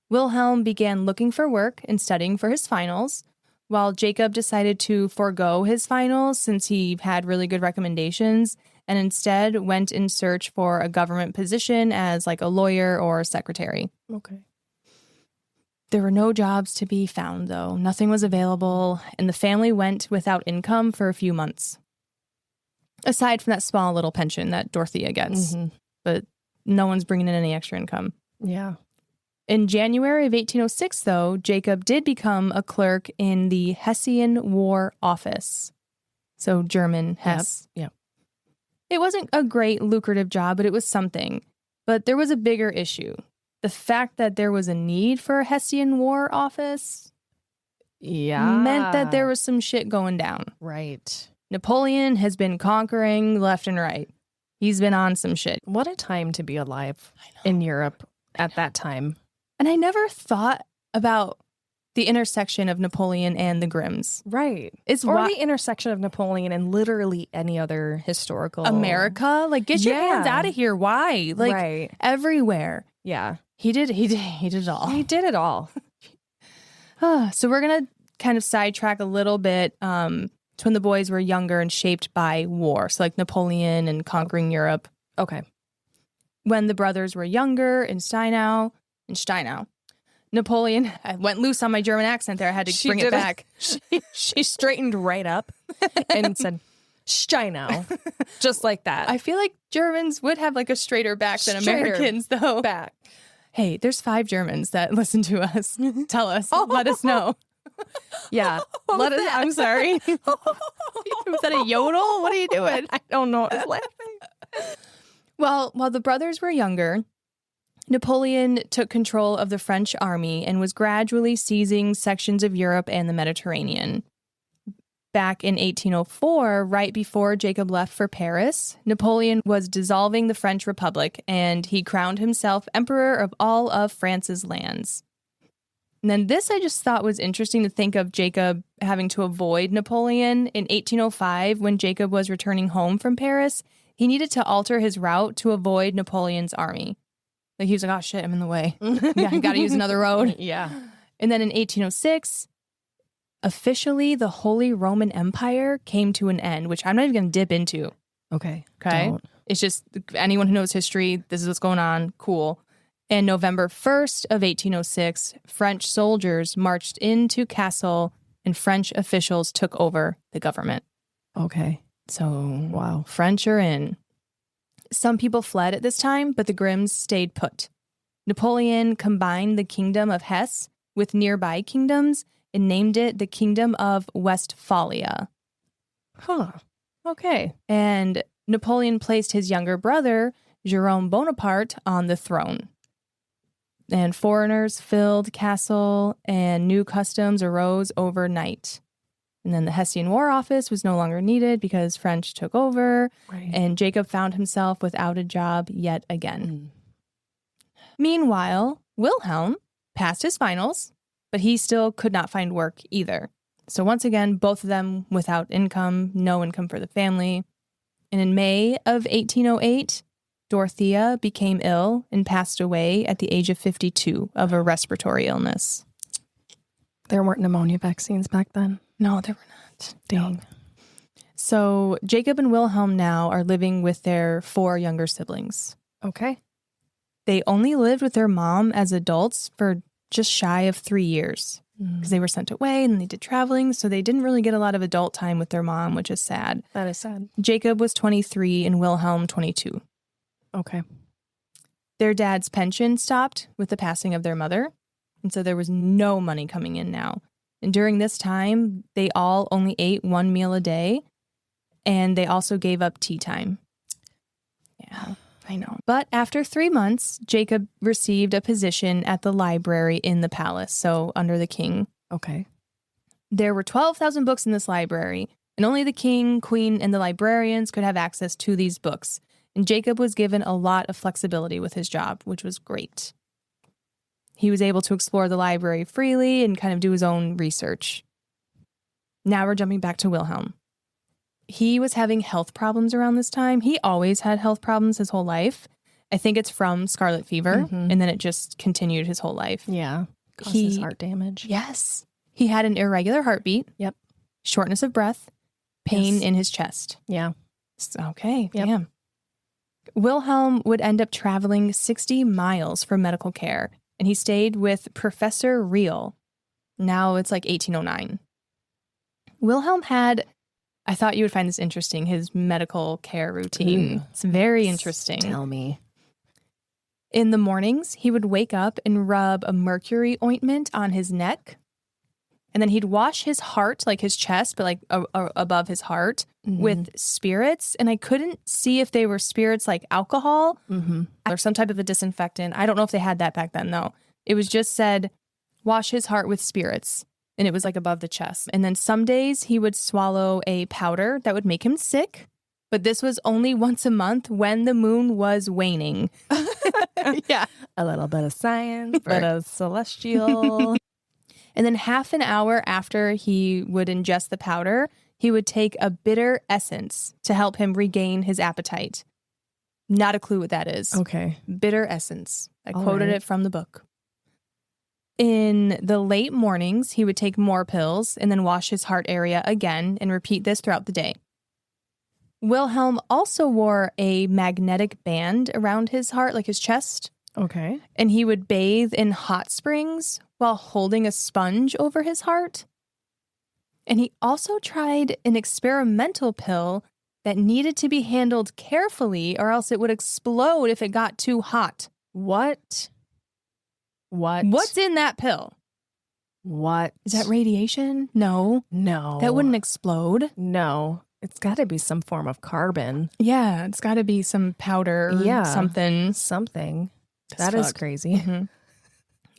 Wilhelm began looking for work and studying for his finals, while Jacob decided to forego his finals since he had really good recommendations and instead went in search for a government position as like a lawyer or a secretary. Okay. There were no jobs to be found, though. Nothing was available, and the family went without income for a few months. Aside from that small little pension that Dorothea gets. Mm-hmm. But no one's bringing in any extra income. Yeah. In January of 1806, though, Jacob did become a clerk in the Hessian War Office. So German Hesse. Yep. It wasn't a great lucrative job, but it was something. But there was a bigger issue. The fact that there was a need for a Hessian War Office meant that there was some shit going down. Right. Napoleon has been conquering left and right. He's been on some shit. What a time to be alive in Europe at that time. And I never thought about the intersection of Napoleon and the Grimms. Right. Or the intersection of Napoleon and literally any other historical... America? Like, get your hands out of here. Why? Like, everywhere. Yeah. He did it all. He did it all. So we're going to kind of sidetrack a little bit to when the boys were younger and shaped by war. So like Napoleon and conquering Europe. Okay. When the brothers were younger in Steinau, Napoleon, I went loose on my German accent there. I had to bring it back. She straightened right up and said, Steinau. Just like that. I feel like Germans would have like a straighter back than Americans, though. Back. Hey, there's 5 Germans that listen to us. Tell us. Let us know. Yeah. I'm sorry. Was that a yodel? What are you doing? I don't know. I was laughing. Well, while the brothers were younger, Napoleon took control of the French army and was gradually seizing sections of Europe and the Mediterranean. Back in 1804, right before Jacob left for Paris, Napoleon was dissolving the French Republic, and he crowned himself emperor of all of France's lands. And then this I just thought was interesting to think of Jacob having to avoid Napoleon. In 1805, when Jacob was returning home from Paris, he needed to alter his route to avoid Napoleon's army. Like he was like, oh shit, I'm in the way. Yeah, I got to use another road. Yeah. And then in 1806, officially the Holy Roman Empire came to an end, which I'm not even going to dip into. Okay. Don't. It's just anyone who knows history, this is what's going on. Cool. And November 1st of 1806, French soldiers marched into Kassel and French officials took over the government. Okay. So, wow, French are in. Some people fled at this time, but the Grimms stayed put. Napoleon combined the kingdom of Hesse with nearby kingdoms and named it the Kingdom of Westphalia. Huh. Okay. And Napoleon placed his younger brother, Jerome Bonaparte, on the throne. And foreigners filled Kassel, and new customs arose overnight. And then the Hessian War Office was no longer needed because French took over, and Jacob found himself without a job yet again. Meanwhile, Wilhelm passed his finals, but he still could not find work either. So once again, both of them without income, no income for the family. And in May of 1808, Dorothea became ill and passed away at the age of 52 of a respiratory illness. There weren't pneumonia vaccines back then? No, there were not. Dang. No. So Jacob and Wilhelm now are living with their 4 younger siblings. Okay. They only lived with their mom as adults for just shy of 3 years because they were sent away and they did traveling. So they didn't really get a lot of adult time with their mom, which is sad. That is sad. Jacob was 23 and Wilhelm 22. Okay. Their dad's pension stopped with the passing of their mother. And so there was no money coming in now. And during this time, they all only ate 1 meal a day. And they also gave up tea time. Yeah, I know. But after 3 months, Jacob received a position at the library in the palace, so under the king. Okay. There were 12,000 books in this library, and only the king, queen, and the librarians could have access to these books. And Jacob was given a lot of flexibility with his job, which was great. He was able to explore the library freely and kind of do his own research. Now we're jumping back to Wilhelm. He was having health problems around this time. He always had health problems his whole life. I think it's from scarlet fever, and then it just continued his whole life. Yeah. Causes heart damage. Yes. He had an irregular heartbeat. Yep. Shortness of breath. Pain in his chest. Yeah. Okay. Yep. Damn. Wilhelm would end up traveling 60 miles for medical care, and he stayed with Professor Real. Now it's like 1809. Wilhelm had, I thought you would find this interesting, his medical care routine. It's very interesting. Tell me. In the mornings, he would wake up and rub a mercury ointment on his neck. And then he'd wash his heart, like his chest, but like above his heart, with spirits. And I couldn't see if they were spirits like alcohol or some type of a disinfectant. I don't know if they had that back then, though. It was just said, wash his heart with spirits. And it was like above the chest. And then some days he would swallow a powder that would make him sick. But this was only once a month when the moon was waning. Yeah. A little bit of science, a bit of celestial. And then half an hour after he would ingest the powder, he would take a bitter essence to help him regain his appetite. Not a clue what that is. Okay. Bitter essence. I quoted it from the book. In the late mornings, he would take more pills and then wash his heart area again and repeat this throughout the day. Wilhelm also wore a magnetic band around his heart, like his chest. Okay. And he would bathe in hot springs while holding a sponge over his heart. And he also tried an experimental pill that needed to be handled carefully or else it would explode if it got too hot. What? What's in that pill? What? Is that radiation? No. That wouldn't explode. No. It's got to be some form of carbon. Yeah, it's got to be some powder or something. Something. That is crazy.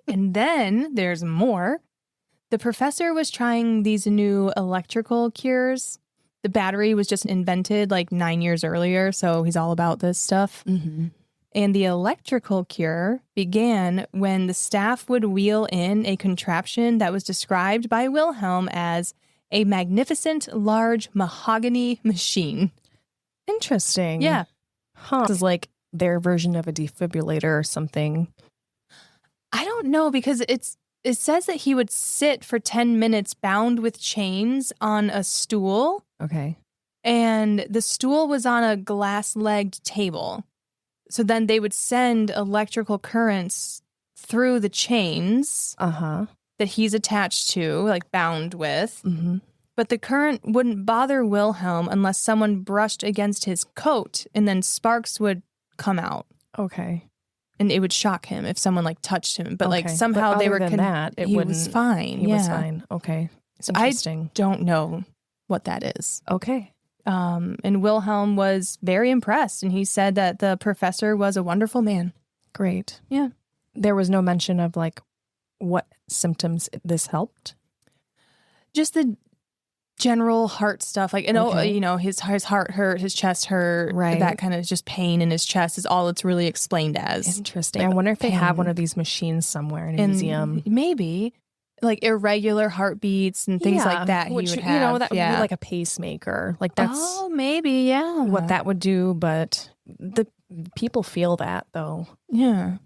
And then there's more. The professor was trying these new electrical cures. The battery was just invented like 9 years earlier, so he's all about this stuff. And the electrical cure began when the staff would wheel in a contraption that was described by Wilhelm as a magnificent large mahogany machine. Interesting. Yeah. This is like their version of a defibrillator or something. I don't know, because it says that he would sit for 10 minutes bound with chains on a stool. Okay. And the stool was on a glass-legged table. So then they would send electrical currents through the chains that he's attached to, like bound with. But the current wouldn't bother Wilhelm unless someone brushed against his coat, and then sparks would come out. Okay. And it would shock him if someone like touched him. But like somehow but they were he was fine. He was fine. Okay. So I don't know what that is. Okay. And Wilhelm was very impressed, and he said that the professor was a wonderful man. Great. Yeah. There was no mention of like what symptoms this helped? Just the general heart stuff. Like, his heart hurt, his chest hurt. Right. That kind of just pain in his chest is all it's really explained as. Interesting. Like, I wonder if they have one of these machines somewhere in a museum. Maybe. Like irregular heartbeats and things like that. Which, he would have. That would be like a pacemaker. Like that's maybe, what that would do. But the people feel that though. Yeah.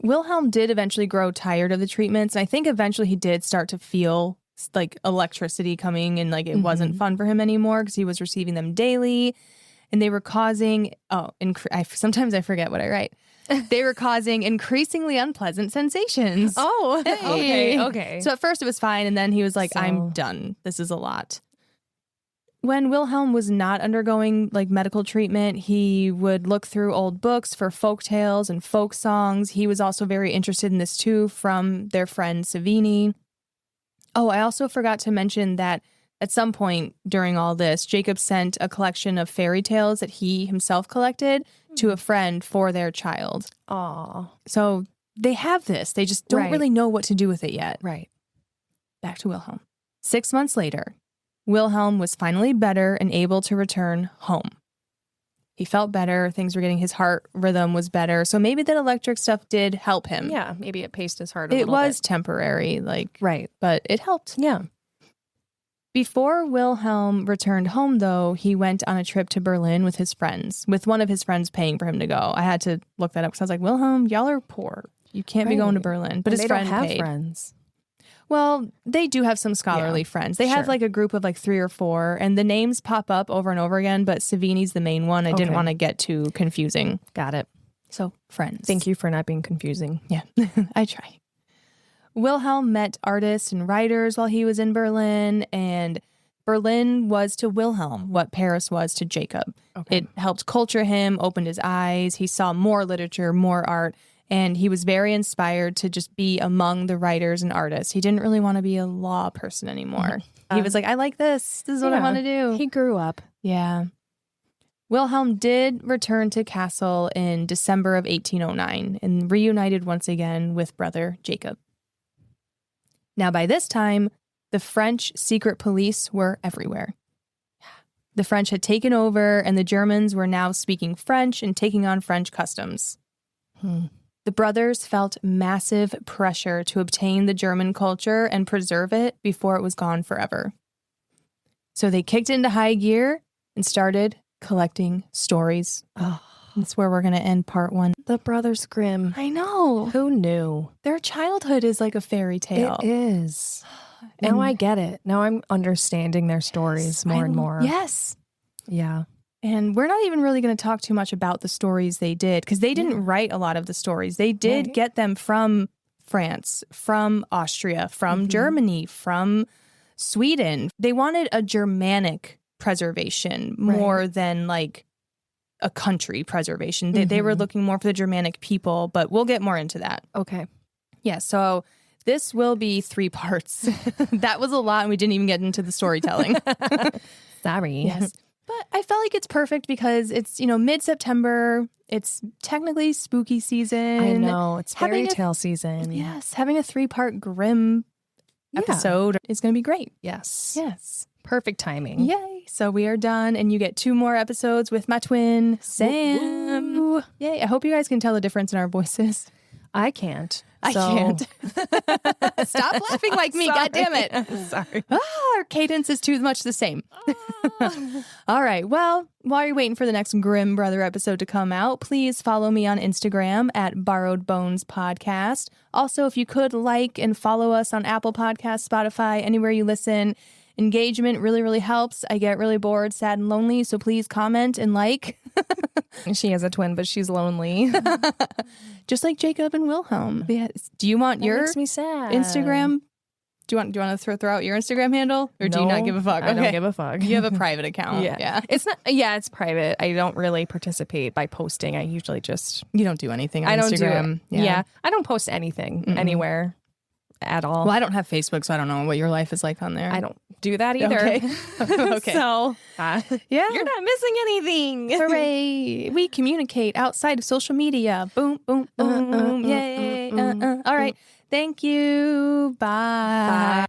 Wilhelm did eventually grow tired of the treatments. And I think eventually he did start to feel like electricity coming, and like it wasn't fun for him anymore because he was receiving them daily, and they were causing. Sometimes I forget what I write. They were causing increasingly unpleasant sensations. Oh, hey. Okay. So at first it was fine, and then he was like, I'm done. This is a lot. When Wilhelm was not undergoing like medical treatment, he would look through old books for folk tales and folk songs. He was also very interested in this too from their friend Savini. Oh, I also forgot to mention that at some point during all this, Jacob sent a collection of fairy tales that he himself collected to a friend for their child. Aw. So they have this. They just don't really know what to do with it yet. Right. Back to Wilhelm. 6 months later, Wilhelm was finally better and able to return home. He felt better. Things were getting, his heart rhythm was better. So maybe that electric stuff did help him. Yeah, maybe it paced his heart a little bit. It was temporary, like, right. But it helped. Yeah. Before Wilhelm returned home, though, he went on a trip to Berlin with his friends, with one of his friends paying for him to go. I had to look that up because I was like, Wilhelm, y'all are poor. You can't be going to Berlin. But his friend don't have paid. Friends. Well, they do have some scholarly friends. They have like a group of like 3 or 4, and the names pop up over and over again, but Savini's the main one. I didn't want to get too confusing. Got it. So, friends. Thank you for not being confusing. Yeah, I try. Wilhelm met artists and writers while he was in Berlin, and Berlin was to Wilhelm what Paris was to Jacob. Okay. It helped culture him, opened his eyes. He saw more literature, more art. And he was very inspired to just be among the writers and artists. He didn't really want to be a law person anymore. He was like, I like this. This is what I want to do. He grew up. Yeah. Wilhelm did return to Kassel in December of 1809 and reunited once again with brother Jacob. Now, by this time, the French secret police were everywhere. The French had taken over, and the Germans were now speaking French and taking on French customs. The brothers felt massive pressure to obtain the German culture and preserve it before it was gone forever. So they kicked into high gear and started collecting stories. Oh, that's where we're going to end part 1. The Brothers Grimm. I know. Who knew? Their childhood is like a fairy tale. It is. Now I get it. Now I'm understanding their stories more and more. Yes. Yeah. And we're not even really going to talk too much about the stories they did, because they didn't write a lot of the stories. They did get them from France, from Austria, from Germany, from Sweden. They wanted a Germanic preservation more than like a country preservation. They were looking more for the Germanic people, but we'll get more into that. Okay. Yeah, so this will be 3 parts. That was a lot, and we didn't even get into the storytelling. Sorry. Yes. But I felt like it's perfect because it's, mid-September. It's technically spooky season. I know. It's fairy tale season. Yes. Having a 3-part Grimm episode is going to be great. Yes. Yes. Perfect timing. Yay. So we are done, and you get 2 more episodes with my twin, Sam. Ooh. Yay. I hope you guys can tell the difference in our voices. I can't. I can't. Stop laughing like me. God damn it. Sorry. Our cadence is too much the same. All right. Well, while you're waiting for the next Grimm Brother episode to come out, please follow me on Instagram at Borrowed Bones Podcast. Also, if you could like and follow us on Apple Podcasts, Spotify, anywhere you listen. Engagement really, really helps. I get really bored, sad, and lonely, so please comment and like. She has a twin, but she's lonely. Just like Jacob and Wilhelm. Do you want your makes me sad. Instagram? Do you want to throw out your Instagram handle? Or do you not give a fuck? I don't give a fuck. You have a private account. Yeah. It's not. Yeah, it's private. I don't really participate by posting. I usually just. You don't do anything on I don't Instagram. do it. Yeah. I don't post anything anywhere at all. Well, I don't have Facebook, so I don't know what your life is like on there. I don't do that either. Okay. So, yeah. You're not missing anything. Hooray. We communicate outside of social media. Boom, boom, boom. Yay. All right. Thank you. Bye.